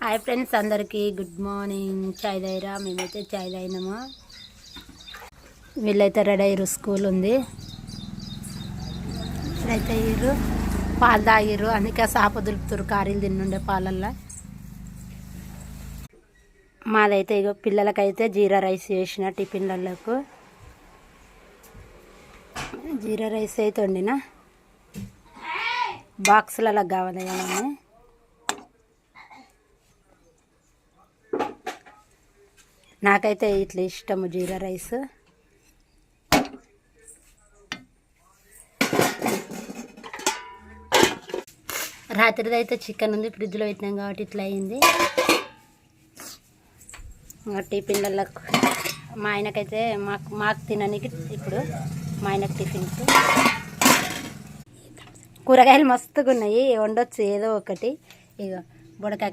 Hi friends, అందరికీ good morning. చాయ్ తాగిరా? మేమైతే చాయ్ తాగినామా. వీళ్ళైతే రెడీ అయ్యారు, స్కూల్ ఉంది. ఇప్పుడైతే అయ్యారు, పాలు తాగిర్రు. అందుకే సాప దులుపుతారు, కారీలు తిన్నుండే పాలల్లో. మాదైతే ఇగో పిల్లలకైతే జీరా రైస్ చేసిన టిఫిన్లకు. జీరా రైస్ అయితే వండిన, బాక్సులలో కావాలి కదా. నాకైతే ఇట్లా ఇష్టము జీరా రైస్. రాత్రిది అయితే చికెన్ ఉంది, ఫ్రిడ్జ్లో పెట్టినాం కాబట్టి ఇట్లా అయింది. టిఫిన్లకు మా ఆయనకైతే మాకు తినడానికి ఇప్పుడు మా ఆయనకు టిఫిన్స్. కూరగాయలు మస్తుగా ఉన్నాయి, వండొచ్చు ఏదో ఒకటి. ఇక బుడకాయ